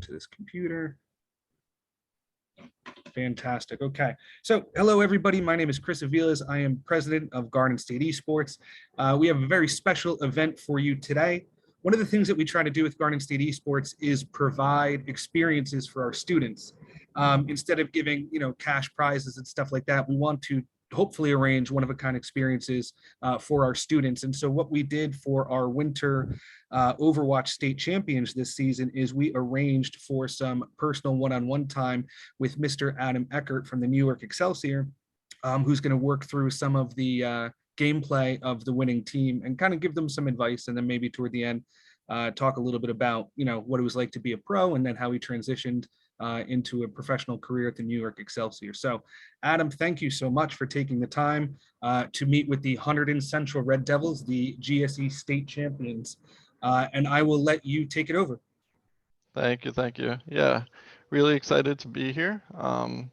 to this computer. Fantastic. Okay. So hello, everybody. My name is Chris Aviles. I am president of Garden State Esports. We have a very special event for you today. One of the things that we try to do with Garden State Esports is provide experiences for our students. Instead of giving, cash prizes and stuff like that, we want to hopefully arrange one-of-a-kind experiences for our students. And so what we did for our winter Overwatch state champions this season is we arranged for some personal one-on-one time with Mr. Adam Eckel from the New York Excelsior, who's going to work through some of the gameplay of the winning team and kind of give them some advice, and then maybe toward the end talk a little bit about what it was like to be a pro, and then how he transitioned into a professional career at the New York Excelsior. So Adam, thank you so much for taking the time to meet with the Hunterdon Central Red Devils, the GSE state champions, and I will let you take it over. Thank you. Yeah, really excited to be here.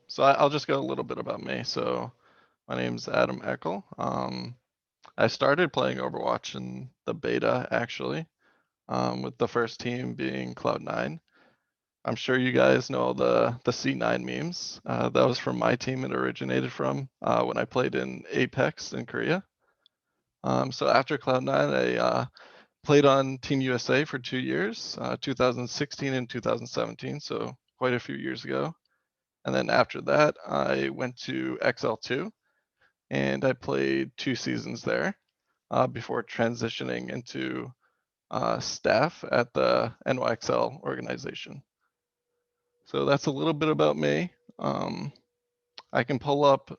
So I'll just go a little bit about me. So my name's Adam Eckel. I started playing Overwatch in the beta, actually, with the first team being Cloud9. I'm sure you guys know the C9 memes. That was from my team it originated from when I played in Apex in Korea. So after Cloud9, I played on Team USA for 2 years, 2016 and 2017, so quite a few years ago. And then after that, I went to XL2, and I played 2 seasons there before transitioning into staff at the NYXL organization. So that's a little bit about me. I can pull up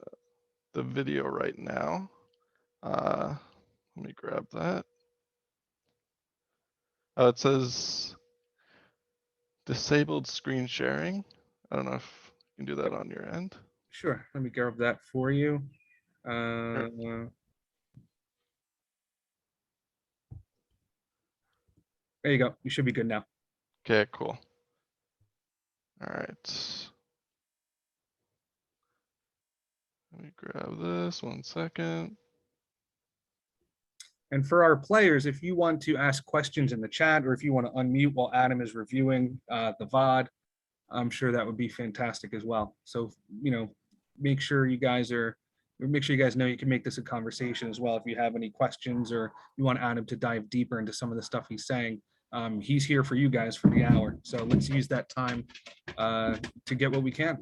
the video right now. Let me grab that. It says disabled screen sharing. I don't know if you can do that on your end. Sure, let me grab that for you. Sure. There you go. You should be good now. Okay, cool. All right. Let me grab this 1 second. And for our players, if you want to ask questions in the chat, or if you want to unmute while Adam is reviewing the VOD, I'm sure that would be fantastic as well. So, make sure you guys know you can make this a conversation as well. If you have any questions or you want Adam to dive deeper into some of the stuff he's saying, he's here for you guys for the hour. So let's use that time to get what we can.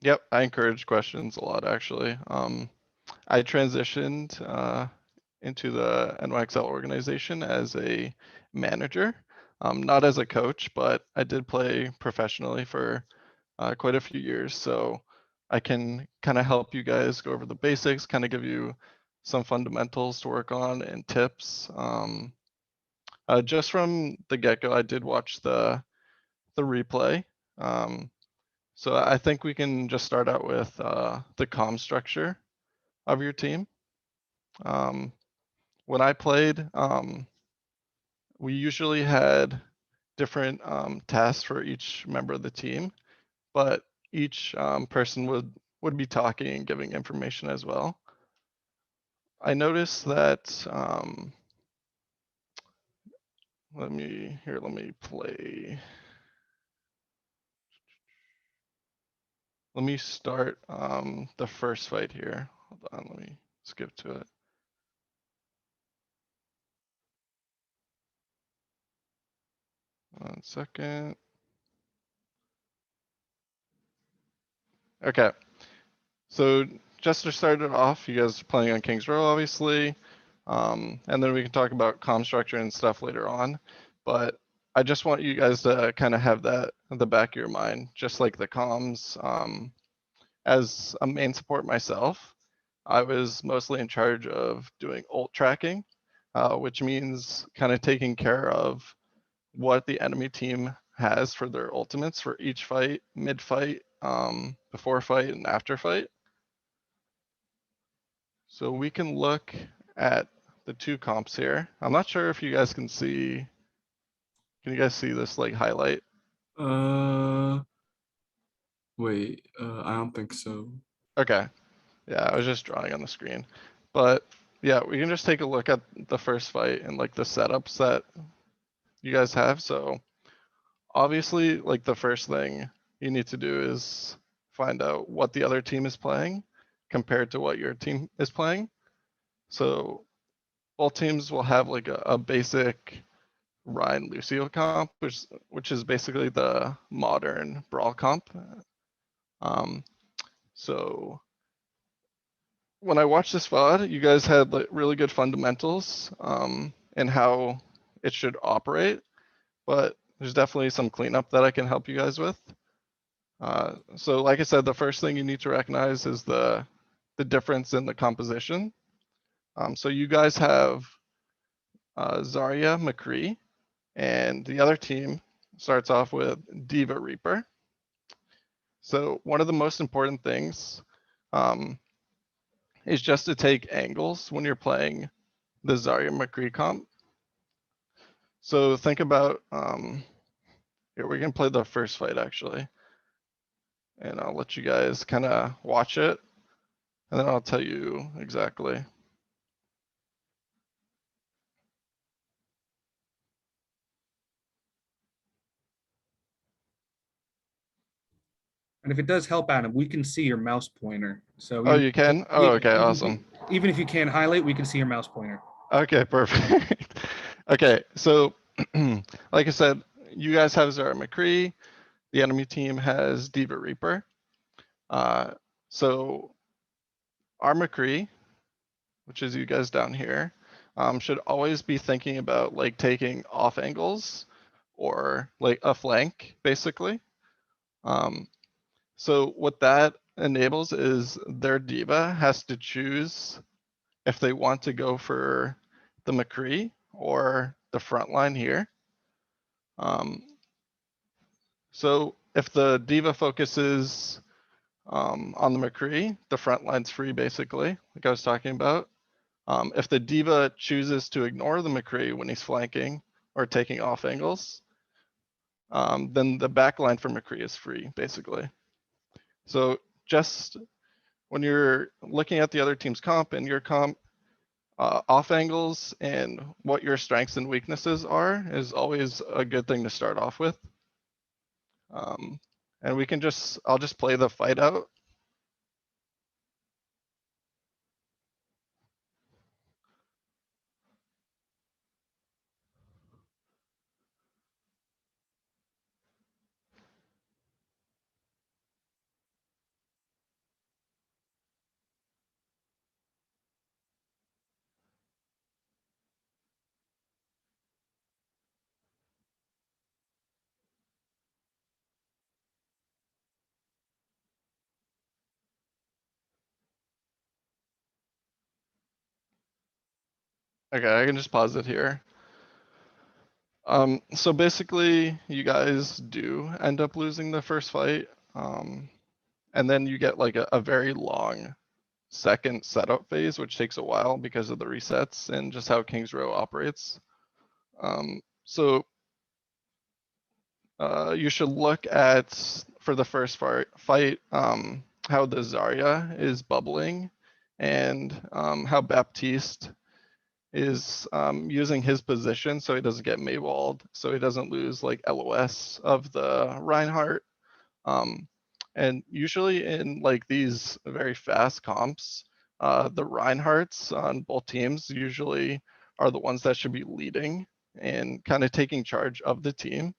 Yep, I encourage questions a lot, actually. I transitioned into the NYXL organization as a manager, not as a coach, but I did play professionally for quite a few years. So I can kind of help you guys go over the basics, kind of give you some fundamentals to work on and tips. Just from the get-go, I did watch the replay. So I think we can just start out with the comm structure of your team. When I played, we usually had different tasks for each member of the team, but each person would be talking and giving information as well. I noticed that, let me play. Let me start the first fight here. Hold on, let me skip to it. One second. Okay. So just to start it off, you guys are playing on Kings Row, obviously. And then we can talk about comm structure and stuff later on. But I just want you guys to kind of have that in the back of your mind, just like the comms. As a main support myself, I was mostly in charge of doing ult tracking, which means kind of taking care of what the enemy team has for their ultimates for each fight, mid-fight, before fight, and after fight. So we can look at the 2 comps here. I'm not sure if you guys can see. Can you guys see this like highlight? Wait, I don't think so. Okay. Yeah, I was just drawing on the screen. But yeah, we can just take a look at the first fight and like the setups that you guys have. So obviously, like the first thing you need to do is find out what the other team is playing compared to what your team is playing. So both teams will have like a basic Ryan Lucio comp, which is basically the modern brawl comp. Um, so when I watched this VOD, you guys had like really good fundamentals and how it should operate, but there's definitely some cleanup that I can help you guys with. So like I said, the first thing you need to recognize is the difference in the composition. So you guys have Zarya McCree, and the other team starts off with Diva Reaper. So one of the most important things is just to take angles when you're playing the Zarya McCree comp. So think about, here we can play the first fight actually. And I'll let you guys kind of watch it, and then I'll tell you exactly. And if it does help, Adam, we can see your mouse pointer. So Oh, you can? Oh, okay, awesome. Even if you can't highlight, we can see your mouse pointer. Okay, perfect. Okay, so like I said, you guys have Zara McCree. The enemy team has Diva Reaper. So our McCree, which is you guys down here, should always be thinking about like taking off angles or like a flank, basically. So what that enables is their diva has to choose if they want to go for the McCree or the front line here. So if the diva focuses on the McCree, the front line's free basically, like I was talking about. If the diva chooses to ignore the McCree when he's flanking or taking off angles, then the back line for McCree is free basically. So just when you're looking at the other team's comp and your comp, off angles and what your strengths and weaknesses are is always a good thing to start off with. And we can I'll just play the fight out. Okay, I can just pause it here. So basically, you guys do end up losing the first fight, and then you get like a very long second setup phase, which takes a while because of the resets and just how King's Row operates. So you should look at, for the first fight, how the Zarya is bubbling and how Baptiste is using his position so he doesn't get Maywalled, so he doesn't lose like LOS of the Reinhardt. And usually in like these very fast comps, the Reinhardts on both teams usually are the ones that should be leading and kind of taking charge of the team.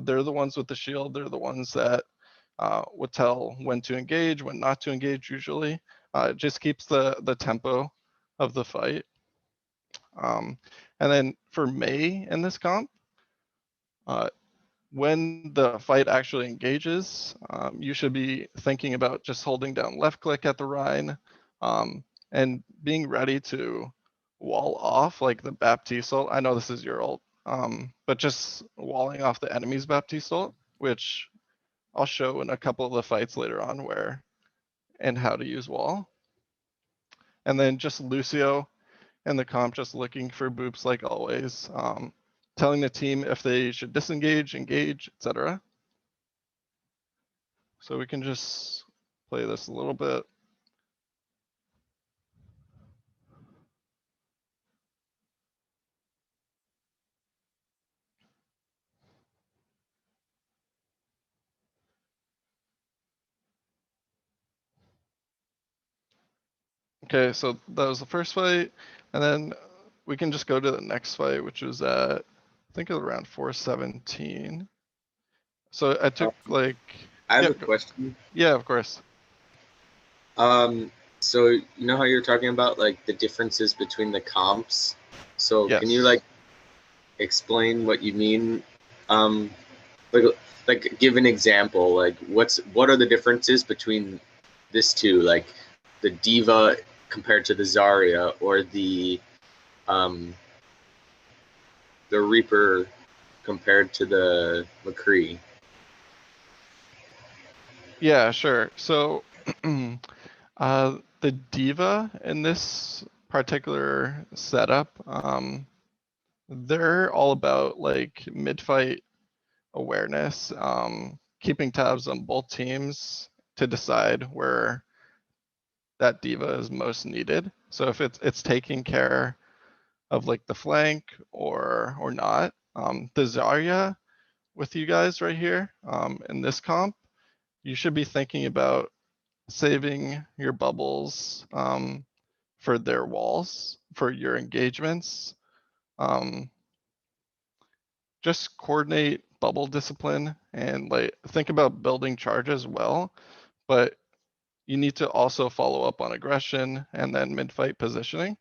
They're the ones with the shield. They're the ones that would tell when to engage, when not to engage usually. It just keeps the tempo of the fight. And then for May in this comp, when the fight actually engages, you should be thinking about just holding down left click at the Rhine and being ready to wall off like the Baptiste ult. I know this is your ult, but just walling off the enemy's Baptiste ult, which I'll show in a couple of the fights later on where and how to use wall. And then just Lucio and the comp just looking for boops like always, telling the team if they should disengage, engage, etc. So we can just play this a little bit. Okay, so that was the first fight, and then we can just go to the next fight, which was at, I think it was around 417. So I took like, I have yeah, a question. yeah, of course. So you know how you're talking about like the differences between the comps? So can you Yes. like explain what you mean? Um, like like give an example. Like what are the differences between this two? Like the Diva compared to the Zarya, or um the Reaper compared to the McCree? Yeah, sure. So, the Diva in this particular setup, they're all about like mid-fight awareness, keeping tabs on both teams to decide where that Diva is most needed. So if it's taking care of like the flank or not, the Zarya with you guys right here, in this comp, you should be thinking about saving your bubbles for their walls, for your engagements. Um, just coordinate bubble discipline and like think about building charge as well, but you need to also follow up on aggression and then mid-fight positioning.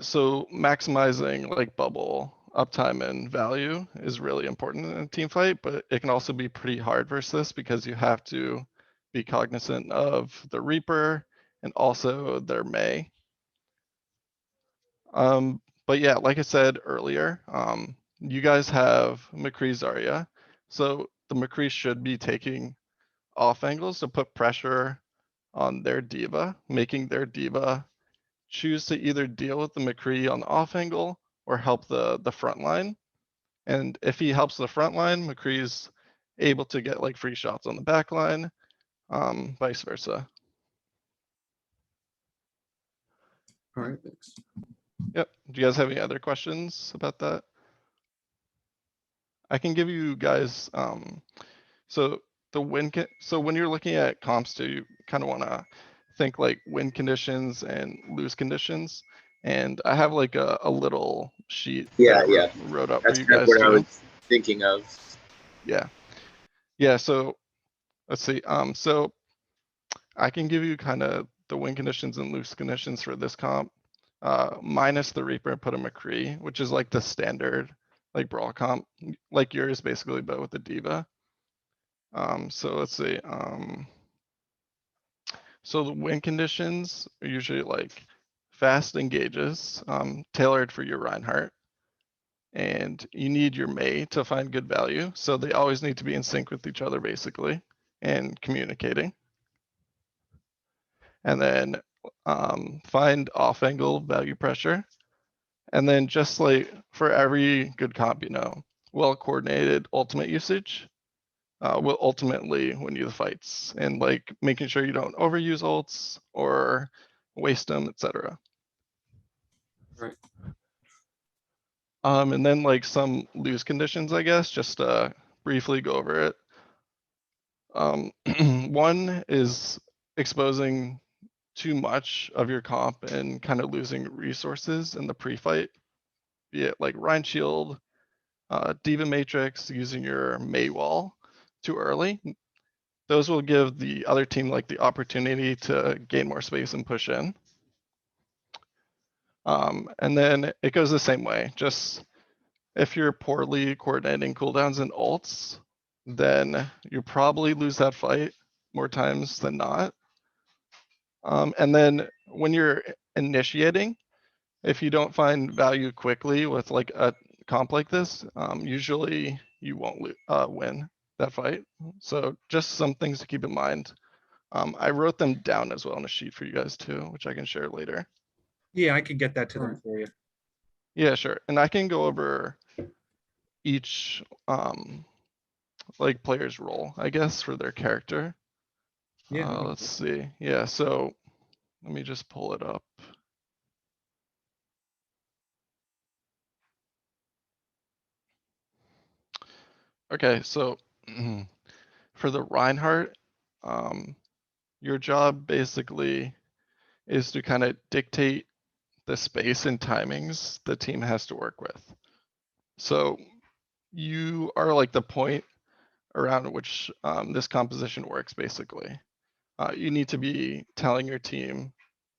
So maximizing like bubble uptime and value is really important in a team fight, but it can also be pretty hard versus this because you have to be cognizant of the Reaper and also their May. But yeah, like I said earlier, you guys have McCree Zarya. So the McCree should be taking off angles to put pressure on their Diva, making their Diva choose to either deal with the McCree on the off angle or help the front line. And if he helps the front line, McCree's able to get like free shots on the back line, vice versa. All right, thanks. Yep. Do you guys have any other questions about that? I can give you guys, so so when you're looking at comps too, you kind of want to think like win conditions and lose conditions. And I have like a little sheet that Yeah. I wrote up for That's you kind of guys what I too. was thinking of. Yeah. Yeah. So let's see. So I can give you kind of the win conditions and lose conditions for this comp, minus the Reaper and put a McCree, which is like the standard like brawl comp, like yours basically, but with the Diva. So let's see. So the win conditions are usually like fast engages, tailored for your Reinhardt. And you need your Mei to find good value. So they always need to be in sync with each other basically and communicating. And then find off angle value pressure. And then just like for every good comp, well coordinated ultimate usage will ultimately win you the fights, and like making sure you don't overuse ults or waste them, etc. Right. And then like some lose conditions, I guess, just to briefly go over it. One is exposing too much of your comp and kind of losing resources in the pre-fight, be it like Rhine Shield, Diva Matrix, using your Mei wall too early. Those will give the other team like the opportunity to gain more space and push in. And then it goes the same way. Just if you're poorly coordinating cooldowns and ults, then you probably lose that fight more times than not. And then when you're initiating, if you don't find value quickly with like a comp like this, usually you won't win that fight. So just some things to keep in mind. I wrote them down as well on a sheet for you guys too, which I can share later. Yeah, I can get that to them Alright. for you. Yeah, sure. And I can go over each like player's role, I guess, for their character. Yeah. Let's see. Yeah, so let me just pull it up. Okay, so for the Reinhardt, your job basically is to kind of dictate the space and timings the team has to work with. So you are like the point around which this composition works, basically. You need to be telling your team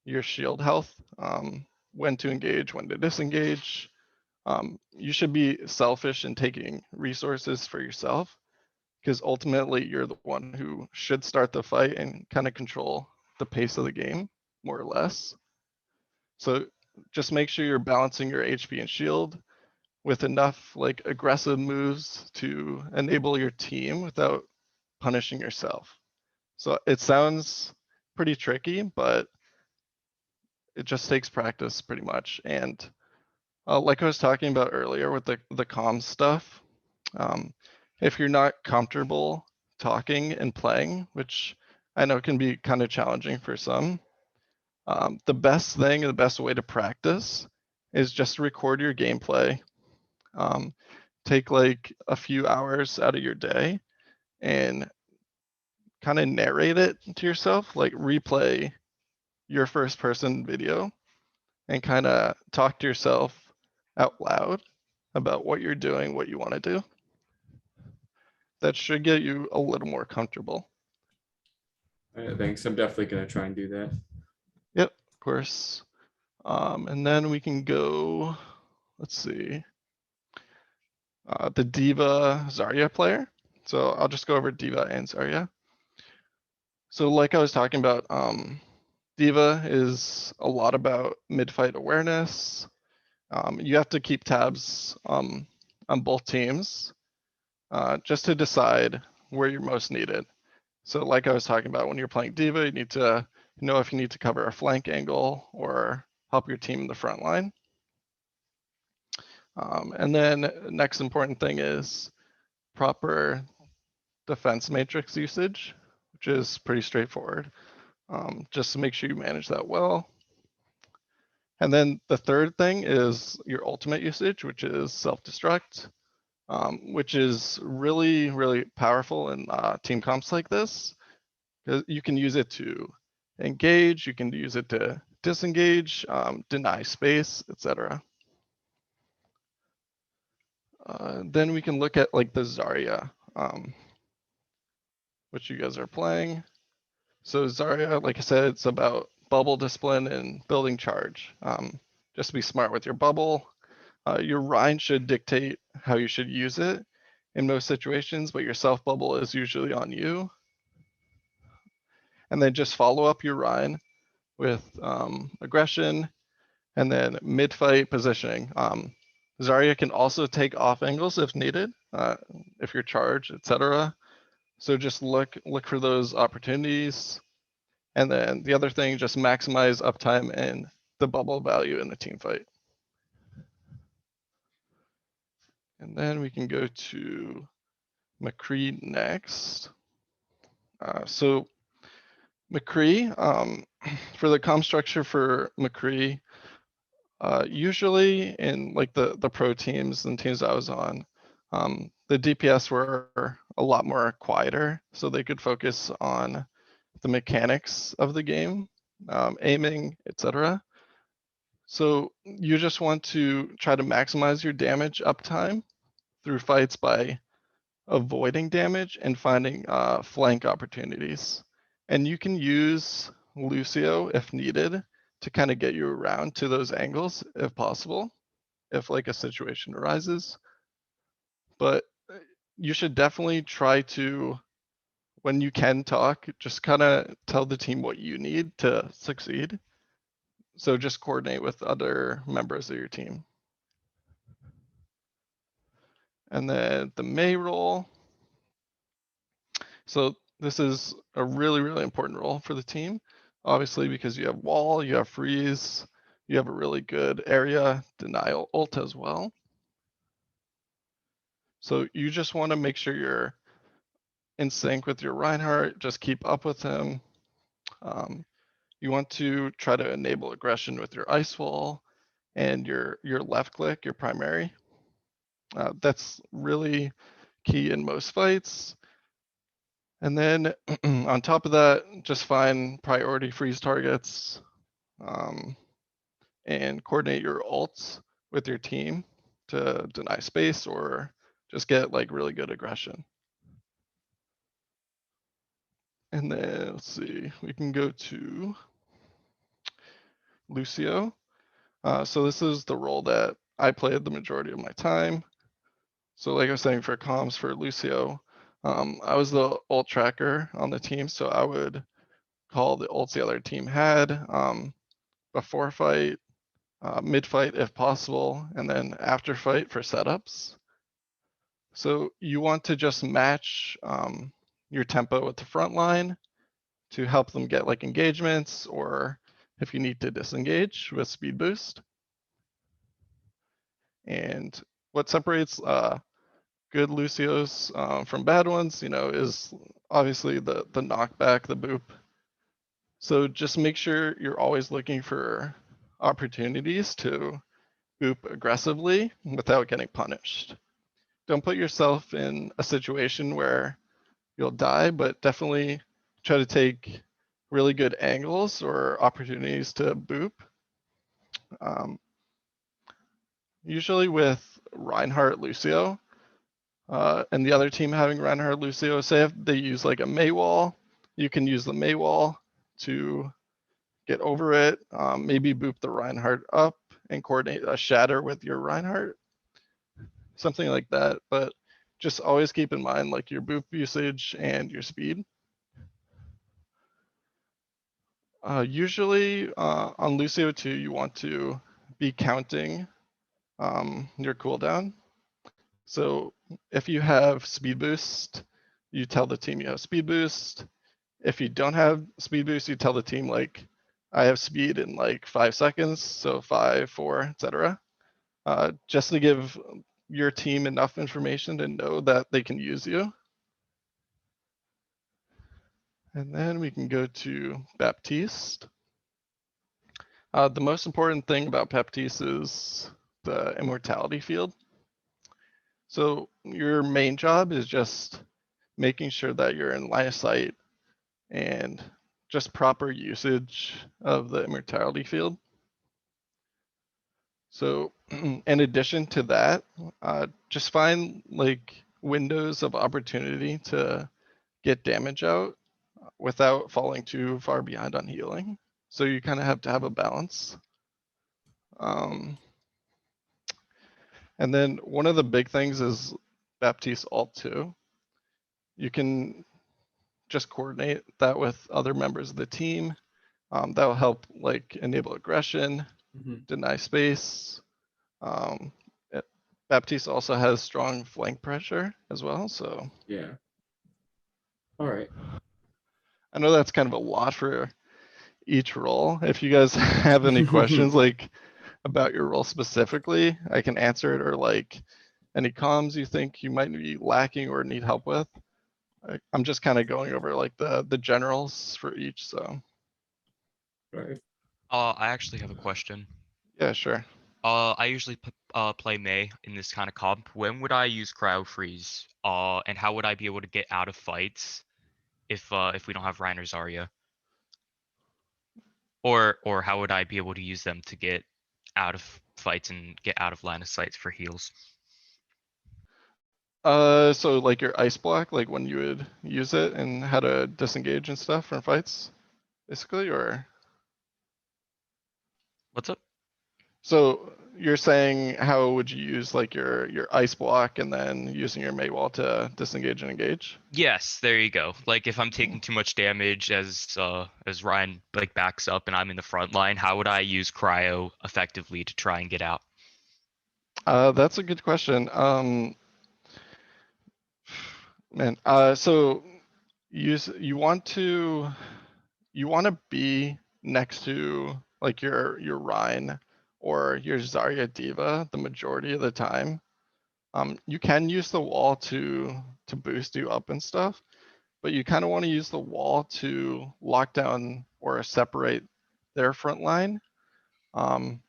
your shield health, when to engage, when to disengage. You should be selfish in taking resources for yourself, because ultimately you're the one who should start the fight and kind of control the pace of the game, more or less. So just make sure you're balancing your HP and shield with enough like aggressive moves to enable your team without punishing yourself. So it sounds pretty tricky, but it just takes practice pretty much. And like I was talking about earlier with the comms stuff, if you're not comfortable talking and playing, which I know can be kind of challenging for some, the best thing, the best way to practice is just record your gameplay. Take like a few hours out of your day and kind of narrate it to yourself, like replay your first person video and kind of talk to yourself out loud about what you're doing, what you want to do. That should get you a little more comfortable. Thanks. I'm definitely gonna try and do that. Yep, of course. And then we can go, let's see, the Diva Zarya player. So I'll just go over Diva and Zarya. So like I was talking about, Diva is a lot about mid-fight awareness. You have to keep tabs on both teams just to decide where you're most needed. So like I was talking about, when you're playing Diva, you need to know if you need to cover a flank angle or help your team in the front line. And then next important thing is proper defense matrix usage, which is pretty straightforward. Just to make sure you manage that well. And then the third thing is your ultimate usage, which is self-destruct, which is really, really powerful in team comps like this. You can use it to engage, you can use it to disengage, deny space, etc. Then we can look at like the Zarya, which you guys are playing. So Zarya, like I said, it's about bubble discipline and building charge. Just be smart with your bubble. Your Rhine should dictate how you should use it in most situations, but your self bubble is usually on you. And then just follow up your Rhine with aggression and then mid-fight positioning. Zarya can also take off angles if needed, if you're charged, etc. So just look for those opportunities. And then the other thing, just maximize uptime and the bubble value in the team fight. And then we can go to McCree next. So McCree, for the comm structure for McCree, usually in like the pro teams and teams I was on, the DPS were a lot more quieter, so they could focus on the mechanics of the game, aiming, etc. So you just want to try to maximize your damage uptime through fights by avoiding damage and finding flank opportunities. And you can use Lucio if needed to kind of get you around to those angles if possible, if like a situation arises. But you should definitely try to, when you can talk, just kind of tell the team what you need to succeed. So just coordinate with other members of your team. And then the Mei role. So this is a really, really important role for the team, obviously, because you have wall, you have freeze, you have a really good area denial ult as well. So you just want to make sure you're in sync with your Reinhardt, just keep up with him. You want to try to enable aggression with your ice wall and your left click, your primary. That's really key in most fights. And then on top of that, just find priority freeze targets. and coordinate your ults with your team to deny space or just get like really good aggression. And then let's see, we can go to Lucio. So this is the role that I played the majority of my time. So like I was saying for comms for Lucio, I was the ult tracker on the team. So I would call the ults the other team had before fight, mid fight if possible, and then after fight for setups. So you want to just match your tempo with the front line to help them get like engagements, or if you need to disengage with speed boost. And what separates good Lucios from bad ones, is obviously the knockback, the boop. So just make sure you're always looking for opportunities to boop aggressively without getting punished. Don't put yourself in a situation where you'll die, but definitely try to take really good angles or opportunities to boop. Usually with Reinhardt Lucio, and the other team having Reinhardt Lucio, say if they use like a Mei wall, you can use the Mei wall to get over it, maybe boop the Reinhardt up and coordinate a shatter with your Reinhardt, something like that. But just always keep in mind like your boop usage and your speed. Usually on Lucio 2, you want to be counting your cooldown. So if you have speed boost, you tell the team you have speed boost. If you don't have speed boost, you tell the team like, I have speed in like 5 seconds, so 5, 4, etc. Just to give your team enough information to know that they can use you. And then we can go to Baptiste. The most important thing about Baptiste is the immortality field. So your main job is just making sure that you're in line of sight and just proper usage of the immortality field. So in addition to that, just find like windows of opportunity to get damage out without falling too far behind on healing. So you kind of have to have a balance. And then one of the big things is Baptiste Alt 2. You can just coordinate that with other members of the team. That will help like enable aggression, deny space. Baptiste also has strong flank pressure as well. So Yeah. All right. I know that's kind of a lot for each role. If you guys have any questions like about your role specifically, I can answer it, or like any comms you think you might be lacking or need help with. I'm just kind of going over like the generals for each. So Right. I actually have a question. yeah, sure. I usually play Mei in this kind of comp. When would I use cryo freeze? And how would I be able to get out of fights if we don't have Reiner Zarya? Or how would I be able to use them to get out of fights and get out of line of sight for heals? So like your ice block, like when you would use it and how to disengage and stuff from fights, basically, or? What's up? So you're saying how would you use like your ice block and then using your Mei wall to disengage and engage? Yes, there you go. Like if I'm taking too much damage as Ryan like backs up and I'm in the front line, how would I use cryo effectively to try and get out? That's a good question. Man, so you want to be next to like your Rhine or your Zarya Diva the majority of the time. You can use the wall to boost you up and stuff, but you kind of want to use the wall to lock down or separate their front line. And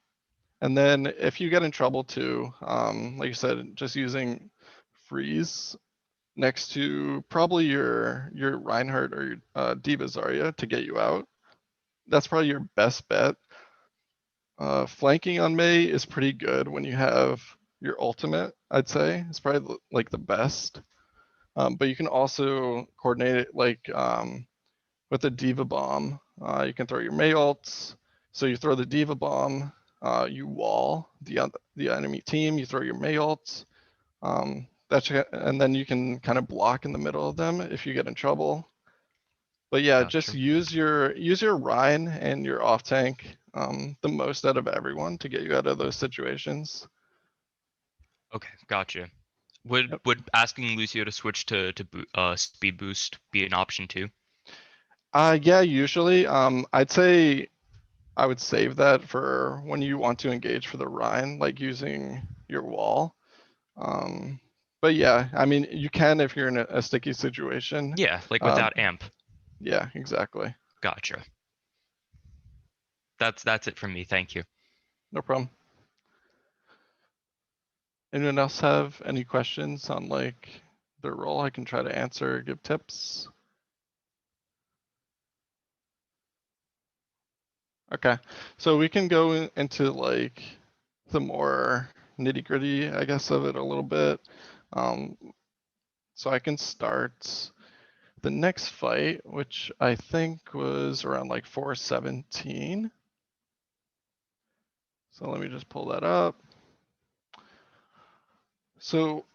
then if you get in trouble too, like you said, just using freeze next to probably your Reinhardt or your Diva Zarya to get you out. That's probably your best bet. Flanking on Mei is pretty good when you have your ultimate, I'd say. It's probably like the best. But you can also coordinate it like with a Diva Bomb. You can throw your Mei ults. So you throw the Diva Bomb, you wall the enemy team, you throw your Mei ults. And then you can kind of block in the middle of them if you get in trouble. But yeah, just Gotcha. use your Rhine and your off tank the most out of everyone to get you out of those situations. Okay, gotcha. Would asking Lucio to switch to speed boost be an option too? Yeah, usually. I'd say I would save that for when you want to engage for the Rhine, like using your wall. But yeah, I mean, you can if you're in a sticky situation. Yeah, like Um, without amp. Yeah, exactly. Gotcha. That's it from me. Thank you. No problem. Anyone else have any questions on like their role? I can try to answer, give tips. Okay, so we can go into like the more nitty gritty, I guess, of it a little bit. So I can start the next fight, which I think was around like 417. So let me just pull that up. So,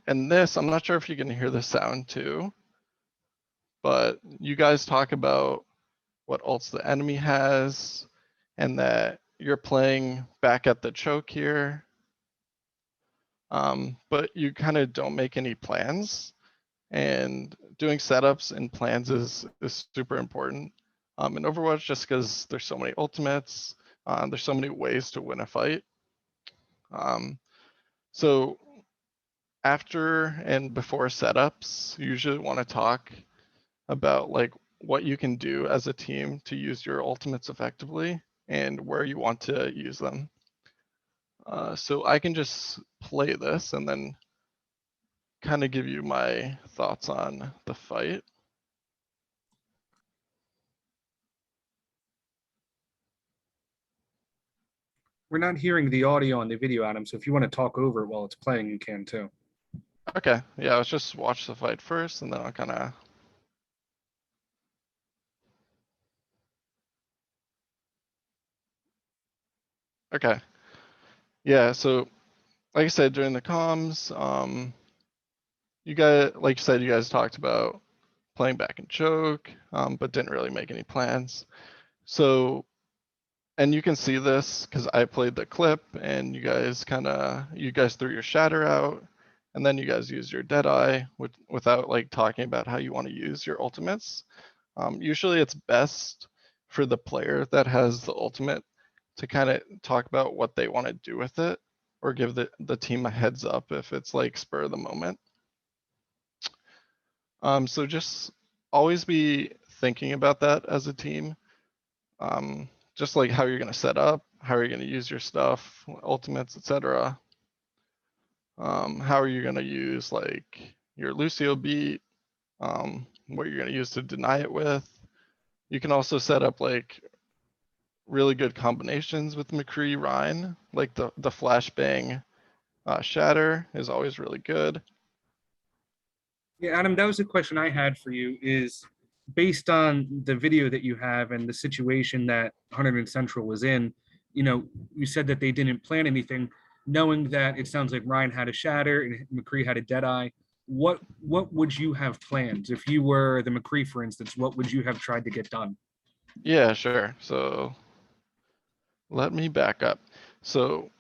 and this, I'm not sure if you can hear the sound too, but you guys talk about what ults the enemy has and that you're playing back at the choke here. But you kind of don't make any plans, and doing setups and plans is super important in Overwatch, just because there's so many ultimates, there's so many ways to win a fight. So after and before setups, you usually want to talk about like what you can do as a team to use your ultimates effectively and where you want to use them. So I can just play this and then kind of give you my thoughts on the fight. We're not hearing the audio on the video, Adam, so if you want to talk over it while it's playing, you can too. Okay, yeah, let's just watch the fight first and then I'll kind of. Okay. Yeah, so like I said, during the comms, you guys, like you said, you guys talked about playing back and choke, but didn't really make any plans. So, and you can see this because I played the clip and you guys threw your shatter out and then you guys used your Deadeye without like talking about how you want to use your ultimates. Usually it's best for the player that has the ultimate to kind of talk about what they want to do with it or give the team a heads up if it's like spur of the moment. So just always be thinking about that as a team. Just like how you're going to set up, how are you going to use your stuff, ultimates, etc. How are you going to use like your Lucio beat, what you're going to use to deny it with. You can also set up like really good combinations with McCree Rhine, like the flashbang shatter is always really good. Yeah, Adam, that was a question I had for you is based on the video that you have and the situation that 100 Central was in, you said that they didn't plan anything, knowing that it sounds like Ryan had a shatter and McCree had a dead eye. What would you have planned? If you were the McCree, for instance, what would you have tried to get done? Yeah, sure. So let me back up. So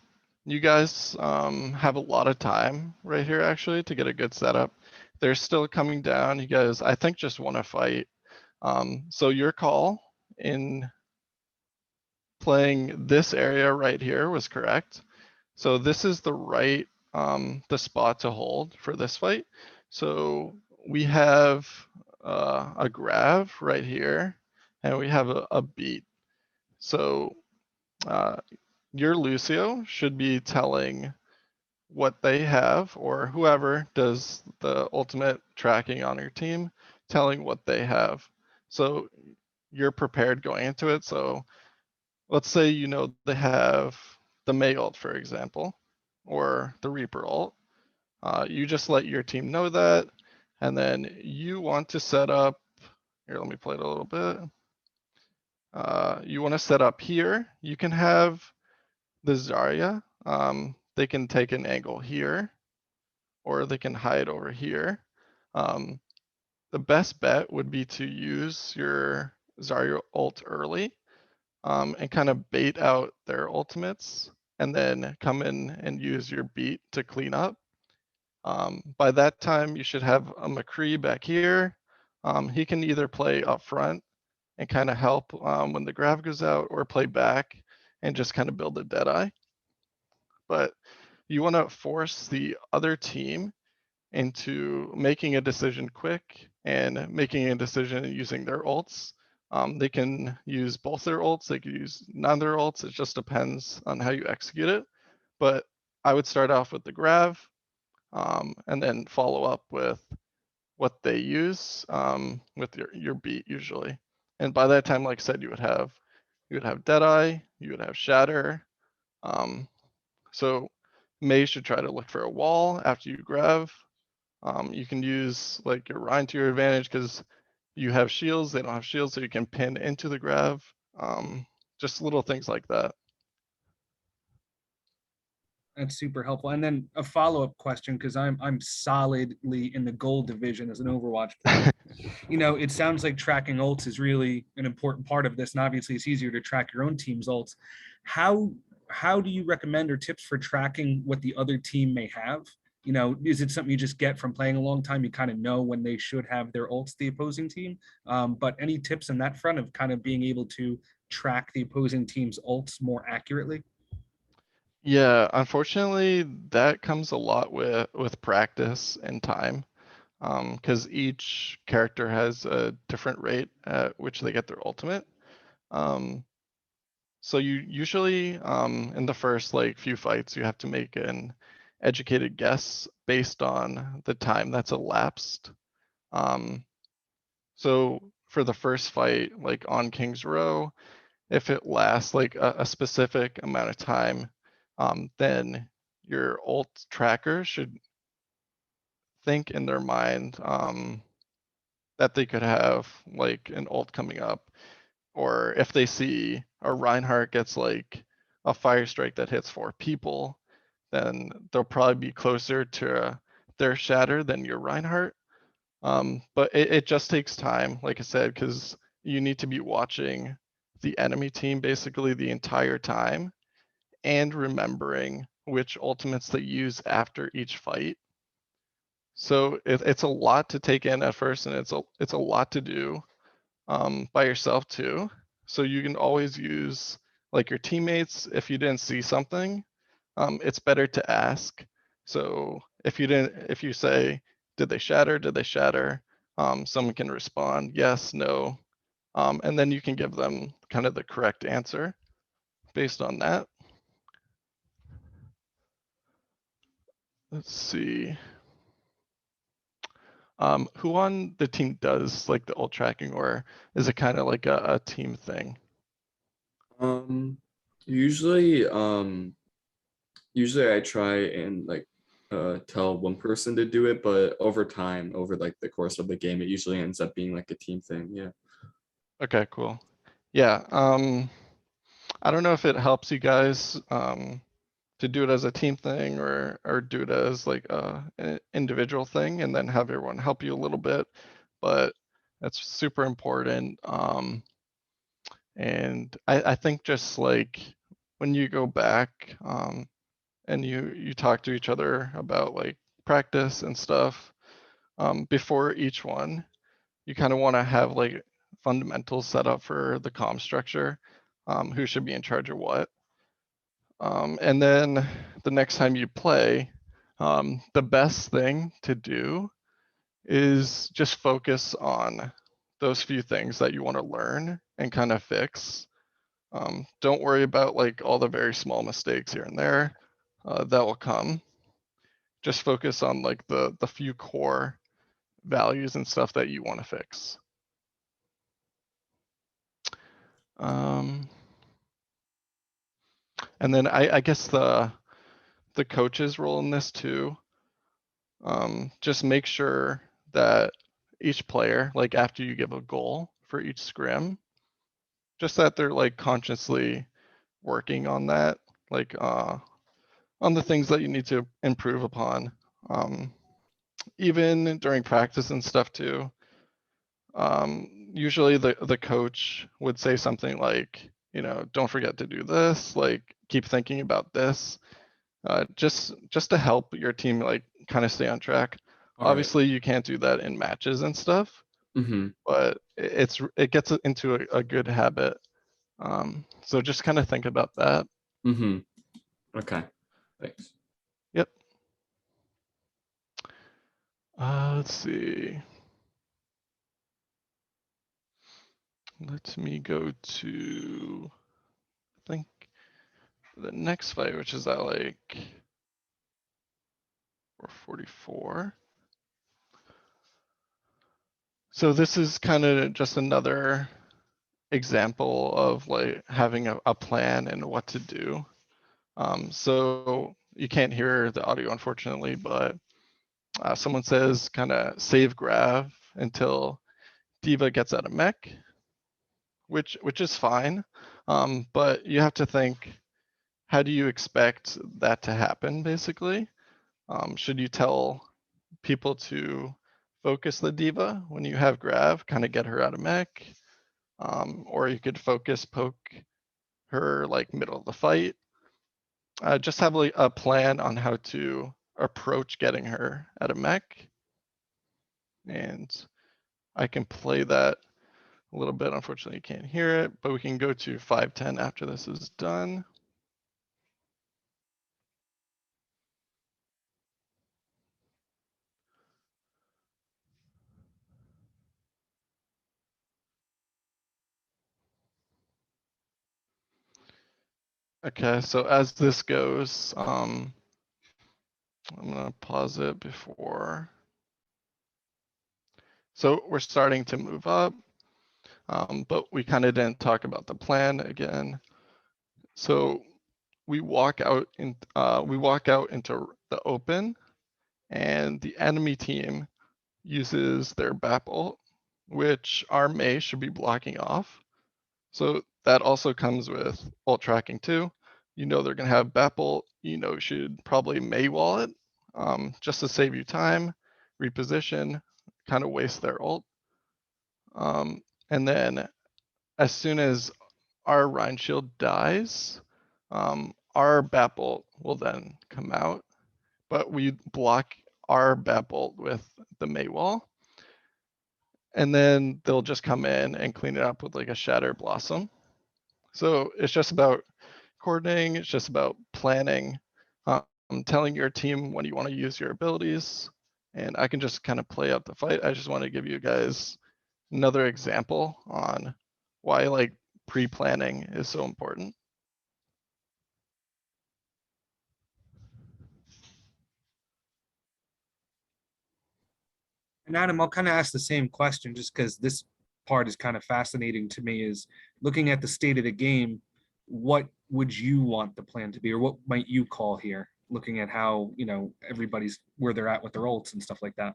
you guys have a lot of time right here actually to get a good setup. They're still coming down. You guys, I think, just want to fight. So your call in playing this area right here was correct. So this is the spot to hold for this fight. So we have a grav right here, and we have a beat. So your Lucio should be telling what they have, or whoever does the ultimate tracking on your team, telling what they have. So you're prepared going into it. So let's say, they have the May ult, for example, or the Reaper ult. You just let your team know that, and then you want to set up, here, let me play it a little bit. You want to set up here. You can have the Zarya. They can take an angle here, or they can hide over here. The best bet would be to use your Zarya ult early, and kind of bait out their ultimates, and then come in and use your beat to clean up. By that time, you should have a McCree back here. He can either play up front and kind of help when the grav goes out, or play back and just kind of build a Deadeye. But you want to force the other team into making a decision quick and making a decision using their ults. They can use both their ults, they could use none of their ults. It just depends on how you execute it. But I would start off with the grav, and then follow up with what they use with your beat usually. And by that time, like I said, you would have Deadeye, you would have Shatter. So Mei should try to look for a wall after you grav. You can use like your Rhine to your advantage because you have shields, they don't have shields, so you can pin into the grav. Just little things like that. That's super helpful. And then a follow-up question, because I'm solidly in the gold division as an Overwatch player. It sounds like tracking ults is really an important part of this, and obviously it's easier to track your own team's ults. How do you recommend, or tips for tracking what the other team may have? Is it something you just get from playing a long time? You kind of know when they should have their ults, the opposing team. But any tips on that front of kind of being able to track the opposing team's ults more accurately? Yeah, unfortunately, that comes a lot with practice and time, because each character has a different rate at which they get their ultimate. So you usually, in the first like few fights, you have to make an educated guess based on the time that's elapsed. So for the first fight, like on King's Row, if it lasts like a specific amount of time, then your ult tracker should think in their mind that they could have like an ult coming up. Or if they see a Reinhardt gets like a fire strike that hits 4 people, then they'll probably be closer to their Shatter than your Reinhardt. But it just takes time, like I said, because you need to be watching the enemy team basically the entire time and remembering which ultimates they use after each fight. So it's a lot to take in at first, and it's a lot to do by yourself too. So you can always use like your teammates if you didn't see something. It's better to ask. So if you say, did they shatter? Did they shatter? Someone can respond yes, no, and then you can give them kind of the correct answer based on that. Let's see. Who on the team does like the ult tracking, or is it kind of like a team thing? Usually, usually I try and like tell one person to do it, but over time, over like the course of the game, it usually ends up being like a team thing. Yeah. Okay, cool. Yeah. I don't know if it helps you guys to do it as a team thing, or do it as like an individual thing, and then have everyone help you a little bit. But that's super important. And I think just like when you go back and you talk to each other about like practice and stuff before each one, you kind of want to have like fundamentals set up for the comm structure, who should be in charge of what. And then the next time you play, the best thing to do is just focus on those few things that you want to learn and kind of fix. Don't worry about like all the very small mistakes here and there that will come. Just focus on like the few core values and stuff that you want to fix. And then I guess the coach's role in this too, just make sure that each player, like after you give a goal for each scrim, just that they're like consciously working on that, like on the things that you need to improve upon. Even during practice and stuff too. Usually the coach would say something like, you know, don't forget to do this, like keep thinking about this, just to help your team like kind of stay on track. All right. Obviously you can't do that in matches and stuff, Mm-hmm. but it gets it into a good habit. So just kind of think about that. Mm-hmm. Okay. Thanks. Yep. Let's see. Let me go to, I think, the next fight, which is at like 444. So this is kind of just another example of like having a plan and what to do. So you can't hear the audio unfortunately, but someone says kind of save grav until Diva gets out of mech, which is fine. But you have to think, how do you expect that to happen basically? Should you tell people to focus the Diva when you have grav, kind of get her out of mech? Or you could focus poke her like middle of the fight. Just have like a plan on how to approach getting her out of mech. And I can play that a little bit. Unfortunately, you can't hear it, but we can go to 510 after this is done. Okay, so as this goes, I'm gonna pause it before. So we're starting to move up, but we kind of didn't talk about the plan again. So we walk out into the open, and the enemy team uses their BAP ult, which our Mei should be blocking off. So that also comes with ult tracking too. You know they're gonna have BAP ult, you know you should probably Mei wall it, just to save you time, reposition, kind of waste their ult. And then as soon as our Rhine shield dies, our BAP ult will then come out, but we block our BAP ult with the Mei wall. And then they'll just come in and clean it up with like a Shatter Blossom. So it's just about coordinating, it's just about planning, telling your team when you want to use your abilities. And I can just kind of play out the fight. I just want to give you guys another example on why like pre-planning is so important. And Adam, I'll kind of ask the same question just because this part is kind of fascinating to me, is looking at the state of the game, what would you want the plan to be, or what might you call here, looking at how, you know, everybody's where they're at with their ults and stuff like that?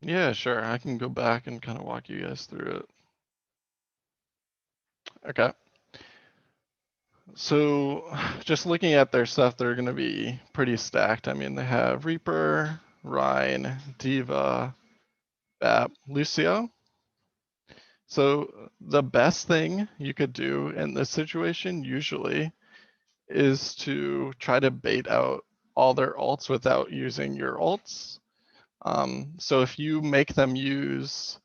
Yeah, sure. I can go back and kind of walk you guys through it. Okay. So just looking at their stuff, they're going to be pretty stacked. I mean, they have Reaper, Rhine, Diva, BAP, Lucio. So the best thing you could do in this situation usually is to try to bait out all their ults without using your ults. So if you make them use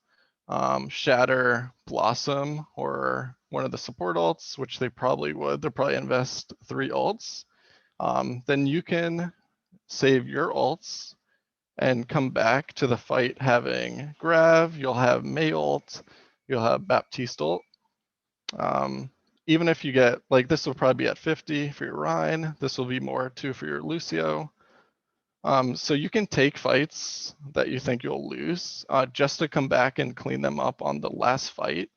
Shatter, Blossom, or one of the support ults, which they probably would, they'll probably invest 3 ults, then you can save your ults and come back to the fight having Grav, you'll have Mei ult, you'll have Baptiste ult. Even if you get, like this will probably be at 50 for your Rhine, this will be more too for your Lucio. So you can take fights that you think you'll lose just to come back and clean them up on the last fight,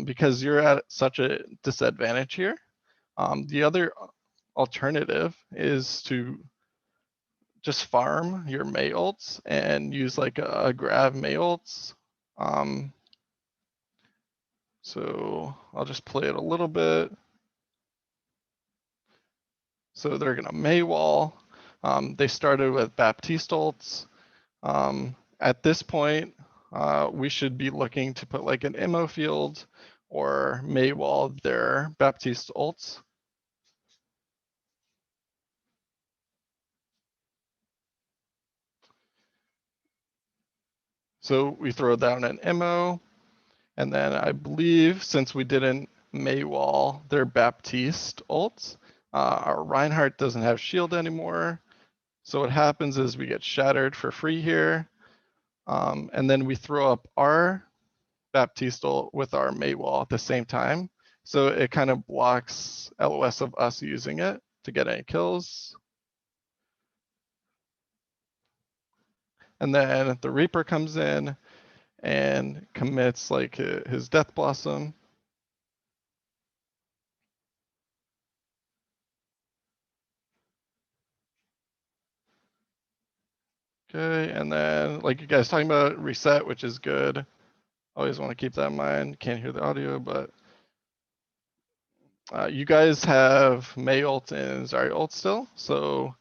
because you're at such a disadvantage here. The other alternative is to just farm your Mei ults and use like a grab Mei ults. So I'll just play it a little bit. So they're gonna Mei wall. They started with Baptiste ults. At this point, we should be looking to put like an ammo field or Mei wall their Baptiste ults. So we throw down an ammo, and then I believe since we didn't Mei wall their Baptiste ults, our Reinhardt doesn't have shield anymore. So what happens is we get shattered for free here. And then we throw up our Baptiste ult with our Mei wall at the same time. So it kind of blocks LOS of us using it to get any kills. And then the Reaper comes in and commits like his Death Blossom. Okay, and then like you guys talking about reset, which is good. Always want to keep that in mind. Can't hear the audio, but you guys have Mei ult and Zarya ult still, so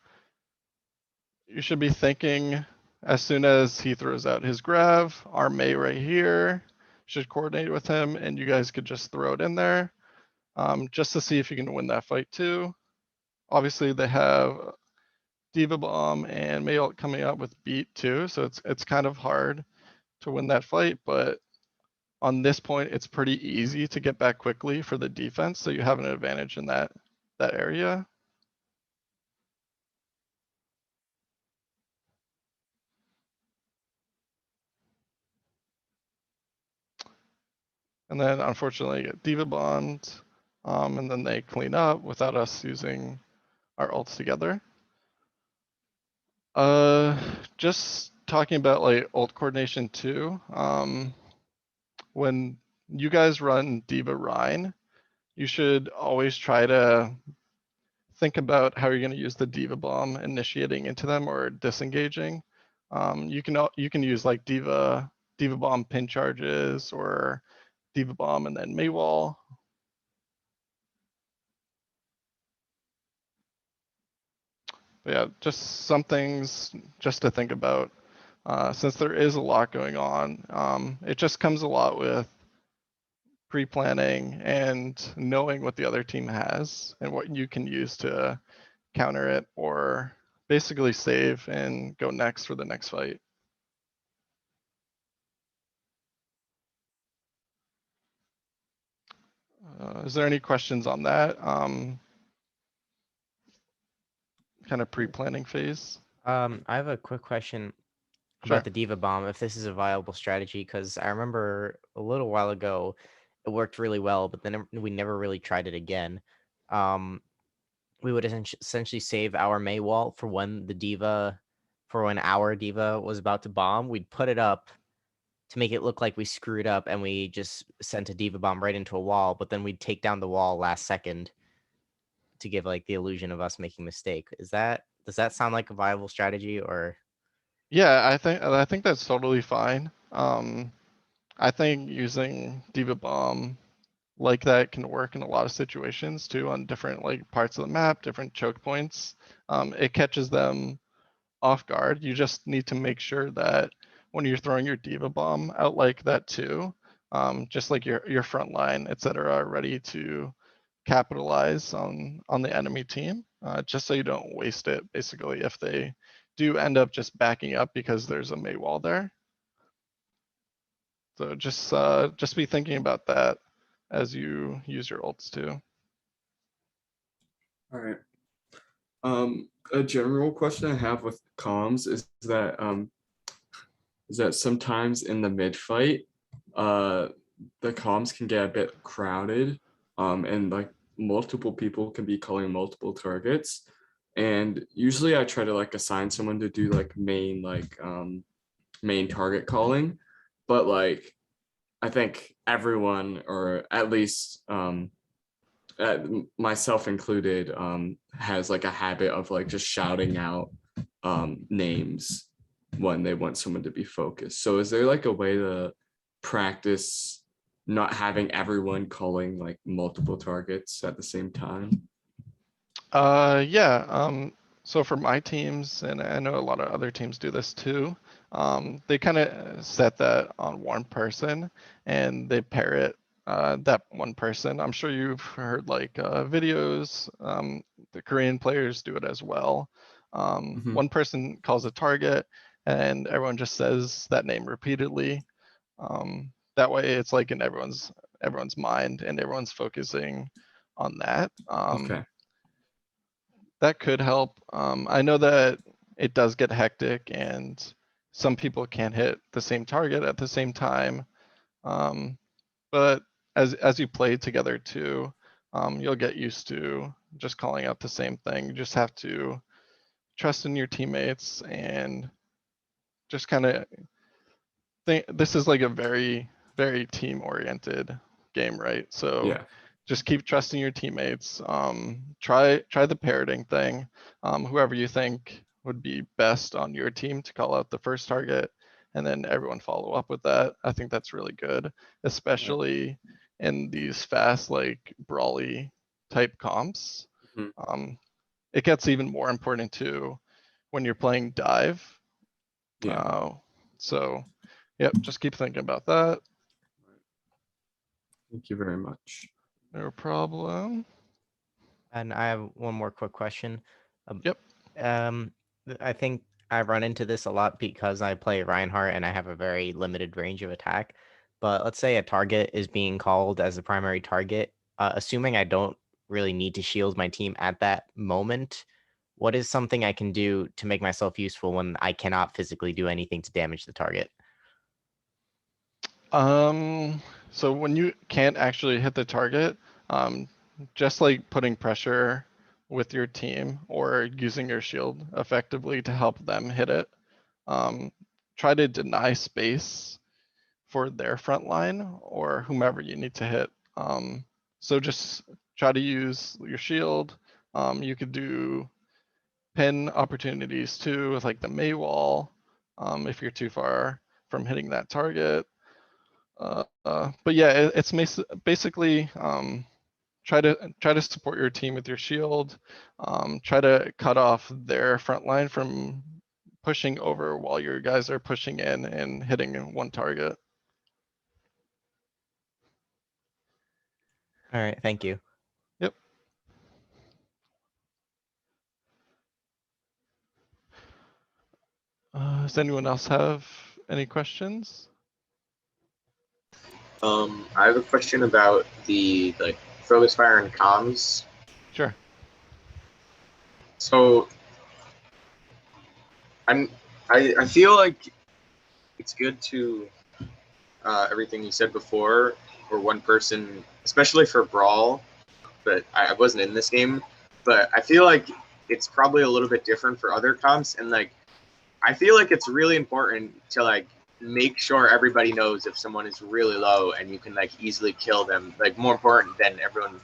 you should be thinking as soon as he throws out his grav, our Mei right here should coordinate with him, and you guys could just throw it in there, just to see if you can win that fight too. Obviously, they have Diva Bomb and Mei ult coming out with beat too, so it's kind of hard to win that fight, but on this point, it's pretty easy to get back quickly for the defense, so you have an advantage in that area. And then unfortunately get Diva bombed, and then they clean up without us using our ults together. Just talking about like ult coordination too. When you guys run Diva Rein, you should always try to think about how you're going to use the Diva Bomb initiating into them or disengaging. You can use like Diva Bomb pin charges or Diva Bomb and then Mei wall. But yeah, just some things just to think about. Since there is a lot going on, it just comes a lot with pre-planning and knowing what the other team has and what you can use to counter it or basically save and go next for the next fight. Is there any questions on that? Kind of pre-planning phase? I have a quick question Sure. about the Diva Bomb, if this is a viable strategy, because I remember a little while ago it worked really well, but then we never really tried it again. We would essentially save our Mei wall for when our Diva was about to bomb. We'd put it up to make it look like we screwed up and we just sent a Diva Bomb right into a wall, but then we'd take down the wall last second to give like the illusion of us making a mistake. Does that sound like a viable strategy? Or Yeah, I think that's totally fine. I think using Diva Bomb like that can work in a lot of situations too, on different like parts of the map, different choke points. It catches them off guard. You just need to make sure that when you're throwing your Diva Bomb out like that too, just like your front line, etc., are ready to capitalize on the enemy team, just so you don't waste it. Basically, if they do end up just backing up because there's a Mei wall there. So just be thinking about that as you use your ults too. All right. A general question I have with comms is that sometimes in the mid fight, the comms can get a bit crowded, and like multiple people can be calling multiple targets. And usually I try to like assign someone to do like main target calling, but like I think everyone, or at least myself included, has like a habit of like just shouting out names when they want someone to be focused. So is there like a way to practice not having everyone calling like multiple targets at the same time? Yeah. So for my teams, and I know a lot of other teams do this too, they kind of set that on one person and they pair it, that one person. I'm sure you've heard like videos, the Korean players do it as well. Mhm. One person calls a target and everyone just says that name repeatedly. That way it's like in everyone's mind and everyone's focusing on that. Okay. That could help. I know that it does get hectic and some people can't hit the same target at the same time. But as you play together too, you'll get used to just calling out the same thing. You just have to trust in your teammates and just kind of think this is like a very, very team oriented game, right? So Yeah. just keep trusting your teammates. Try the parroting thing. Whoever you think would be best on your team to call out the first target, and then everyone follow up with that. I think that's really good, especially in these fast, like brawly type comps. Mhm. It gets even more important too when you're playing dive. Yeah. So, yep, just keep thinking about that. Thank you very much. No problem. And I have one more quick question. Yep. I think I run into this a lot because I play Reinhardt and I have a very limited range of attack. But let's say a target is being called as the primary target. Assuming I don't really need to shield my team at that moment, what is something I can do to make myself useful when I cannot physically do anything to damage the target? So when you can't actually hit the target, just like putting pressure with your team or using your shield effectively to help them hit it, try to deny space for their front line or whomever you need to hit. So just try to use your shield. You could do pin opportunities too with like the May wall, if you're too far from hitting that target. But yeah, it's basically try to support your team with your shield. Try to cut off their front line from pushing over while your guys are pushing in and hitting one target. All right, thank you. Yep. Does anyone else have any questions? I have a question about the like focus fire and comms. Sure. So I feel like it's good to everything you said before, or one person, especially for Brawl, but I wasn't in this game. But I feel like it's probably a little bit different for other comps, and like I feel like it's really important to like make sure everybody knows if someone is really low and you can like easily kill them. Like more important than everyone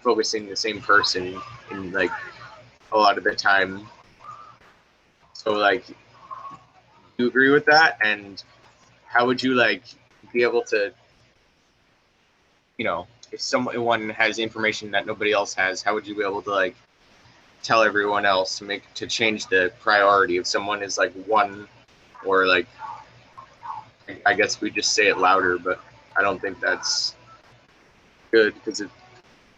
focusing the same person in like a lot of the time. So like, do you agree with that? And how would you like be able to, you know, if someone has information that nobody else has, how would you be able to like tell everyone else to change the priority if someone is like one, or like I guess we just say it louder, but I don't think that's good because it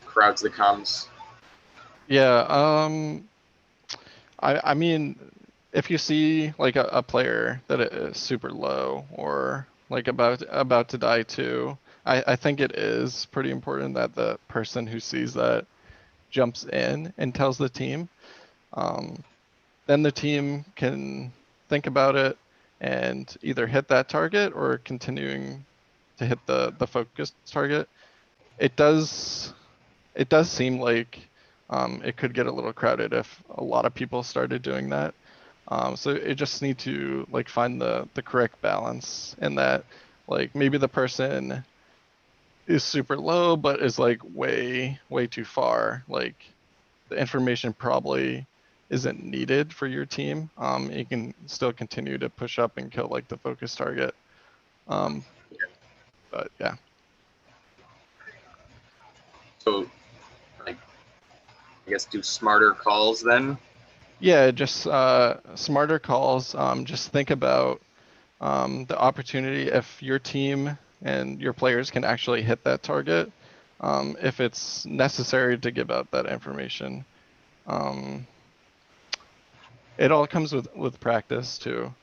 crowds the comms. Yeah. I mean, if you see like a player that is super low or like about to die too, I think it is pretty important that the person who sees that jumps in and tells the team. Then the team can think about it and either hit that target or continuing to hit the focus target. It does seem like it could get a little crowded if a lot of people started doing that. So it just need to like find the correct balance in that, like maybe the person is super low, but is like way too far. Like the information probably isn't needed for your team. You can still continue to push up and kill like the focus target. But yeah. So, like, I guess do smarter calls then. Yeah, just smarter calls. Just think about the opportunity if your team and your players can actually hit that target, if it's necessary to give out that information. It all comes with practice too.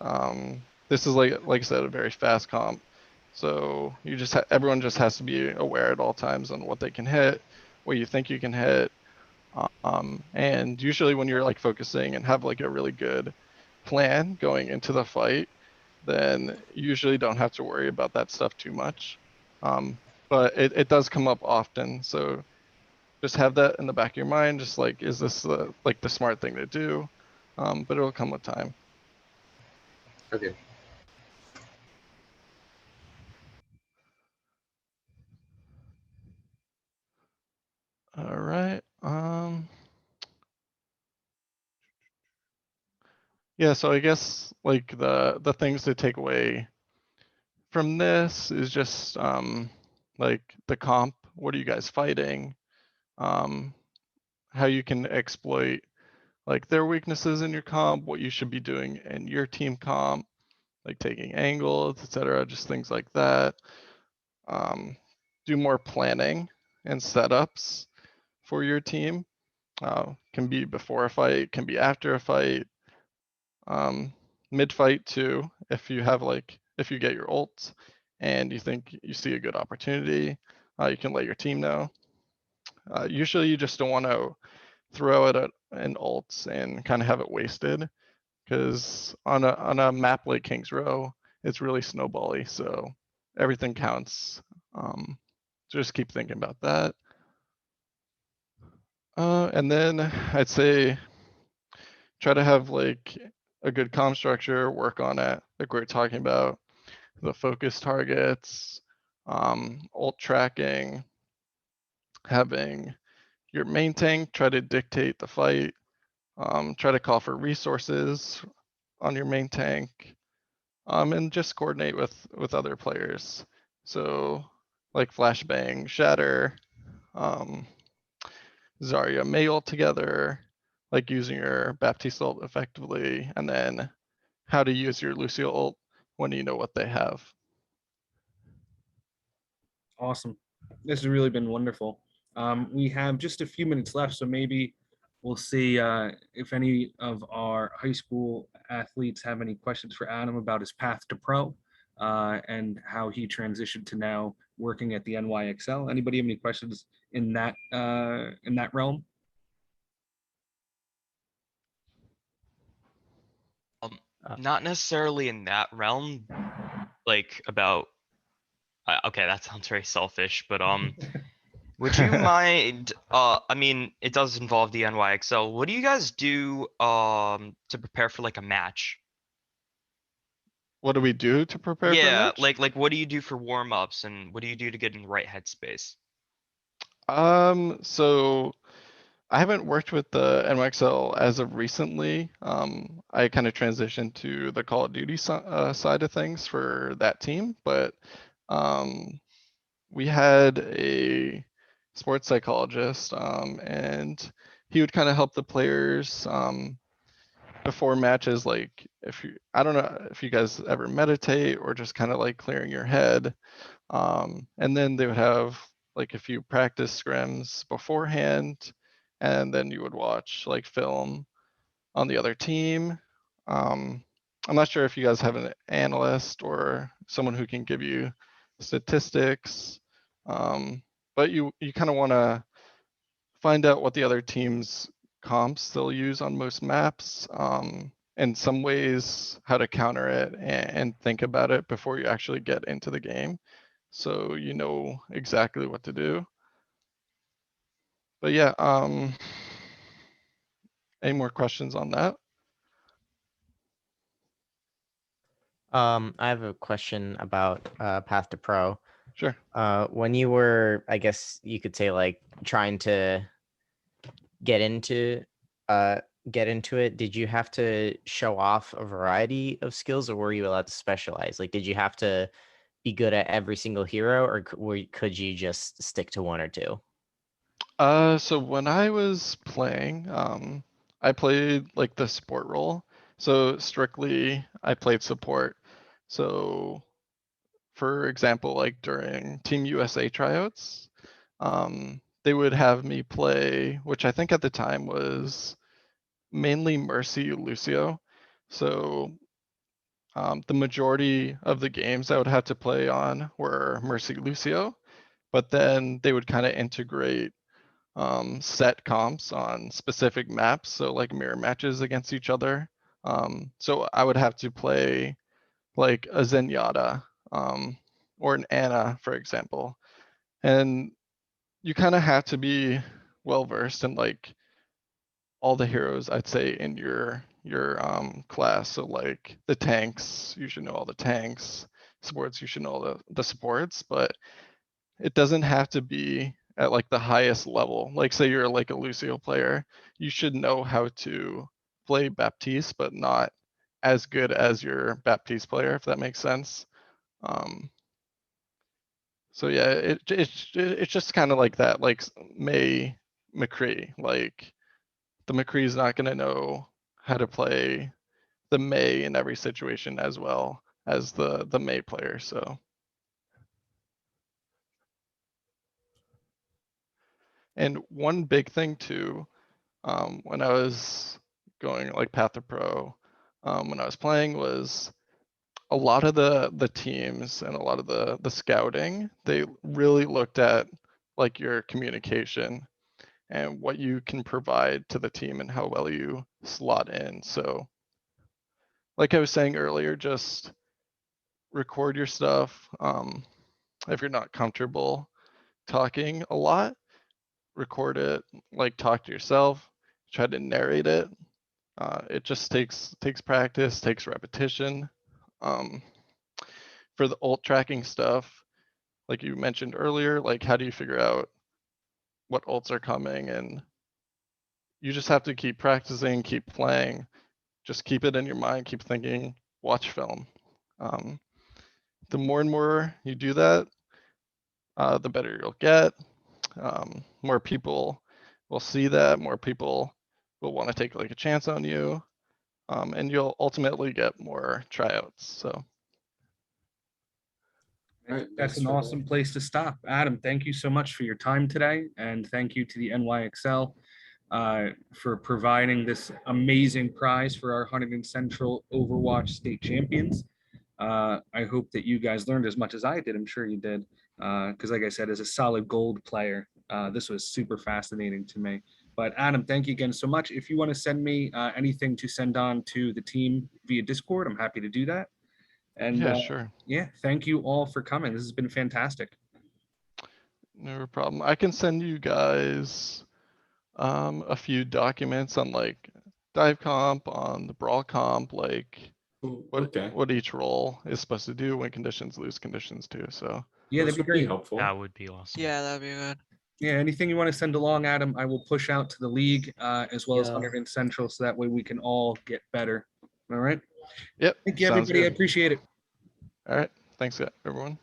This is like I said, a very fast comp. So you just everyone just has to be aware at all times on what they can hit, what you think you can hit. And usually when you're like focusing and have like a really good plan going into the fight, then you usually don't have to worry about that stuff too much. But it does come up often. So just have that in the back of your mind. Just like, is this like the smart thing to do? But it'll come with time. Okay. All right. Yeah, so I guess like the things to take away from this is just like the comp. What are you guys fighting? How you can exploit like their weaknesses in your comp, what you should be doing in your team comp, like taking angles, etc. Just things like that. Do more planning and setups for your team. Can be before a fight, can be after a fight, mid fight too. If you have like, if you get your ult and you think you see a good opportunity, you can let your team know. Usually you just don't want to throw it at an ult and kind of have it wasted, because on a map like King's Row, it's really snowbally, so everything counts. Just keep thinking about that. And then I'd say try to have like a good comm structure, work on it, like we are talking about, the focus targets, ult tracking, having your main tank try to dictate the fight, try to call for resources on your main tank, and just coordinate with other players. So like flashbang, shatter, Zarya Mail together, like using your Baptiste ult effectively, and then how to use your Lucio ult when you know what they have. Awesome. This has really been wonderful. We have just a few minutes left, so maybe we'll see if any of our high school athletes have any questions for Adam about his path to pro and how he transitioned to now working at the NYXL. Anybody have any questions in that realm? Not necessarily in that realm, like about. Okay, that sounds very selfish, but would you mind? I mean, it does involve the NYXL. What do you guys do to prepare for like a match? What do we do to prepare for a Yeah, match? like what do you do for warm-ups and what do you do to get in the right headspace? So I haven't worked with the NYXL as of recently. I kind of transitioned to the Call of Duty side of things for that team, but we had a sports psychologist, and he would kind of help the players before matches. Like if you, I don't know if you guys ever meditate or just kind of like clearing your head. And then they would have like a few practice scrims beforehand, and then you would watch like film on the other team. I'm not sure if you guys have an analyst or someone who can give you statistics, but you kind of want to find out what the other team's comps they'll use on most maps. In some ways, how to counter it and think about it before you actually get into the game, so you know exactly what to do. But yeah, any more questions on that? I have a question about path to pro. Sure. When you were, I guess you could say, like, trying to get into it, did you have to show off a variety of skills, or were you allowed to specialize? Like, did you have to be good at every single hero, or could you just stick to one or two? So when I was playing, I played like the support role. So strictly, I played support. So for example, like during Team USA tryouts, they would have me play, which I think at the time was mainly Mercy Lucio. So the majority of the games I would have to play on were Mercy Lucio, but then they would kind of integrate set comps on specific maps, so like mirror matches against each other. So I would have to play like a Zenyatta or an Anna, for example, and you kind of have to be well versed in like all the heroes, I'd say, in your class. So like the tanks, you should know all the tanks. Supports, you should know all the supports, but it doesn't have to be at like the highest level. Like say you're like a Lucio player, you should know how to play Baptiste, but not as good as your Baptiste player, if that makes sense. So yeah, it's just kind of like that. Like May McCree, like the McCree's not gonna know how to play the May in every situation as well as the May player. So and one big thing too, when I was going like Path to Pro, when I was playing was a lot of the teams and a lot of the scouting, they really looked at like your communication and what you can provide to the team and how well you slot in. So like I was saying earlier, just record your stuff. If you're not comfortable talking a lot, record it, like talk to yourself, try to narrate it. It just takes practice, takes repetition. Um, for the ult tracking stuff, like you mentioned earlier, like how do you figure out what ults are coming? And you just have to keep practicing, keep playing, just keep it in your mind, keep thinking, watch film. The more and more you do that, the better you'll get. More people will see that, more people will want to take like a chance on you, and you'll ultimately get more tryouts. So All right, That's thanks an for awesome place to stop. Adam, thank you so much for your time today. And thank you to the NYXL for providing this amazing prize for our Huntington Central Overwatch state champions. I hope that you guys learned as much as I did. I'm sure you did. Because like I said, as a solid gold player, this was super fascinating to me. But Adam, thank you again so much. If you want to send me anything to send on to the team via Discord, I'm happy to do that. And yeah, sure. yeah, thank you all for coming. This has been fantastic. No problem. I can send you guys a few documents on like dive comp, on the brawl comp, like Ooh, what okay, what each role is supposed to do, win conditions, lose conditions too. So Yeah, those that'd be would be great. helpful. That would be awesome. Yeah, that'd be good. Yeah, anything you want to send along, Adam, I will push out to the league as well as Yeah. Huntington Central, so that way we can all get better. All right. yep, Thank you, sounds everybody. I good. appreciate it. All right, thanks everyone.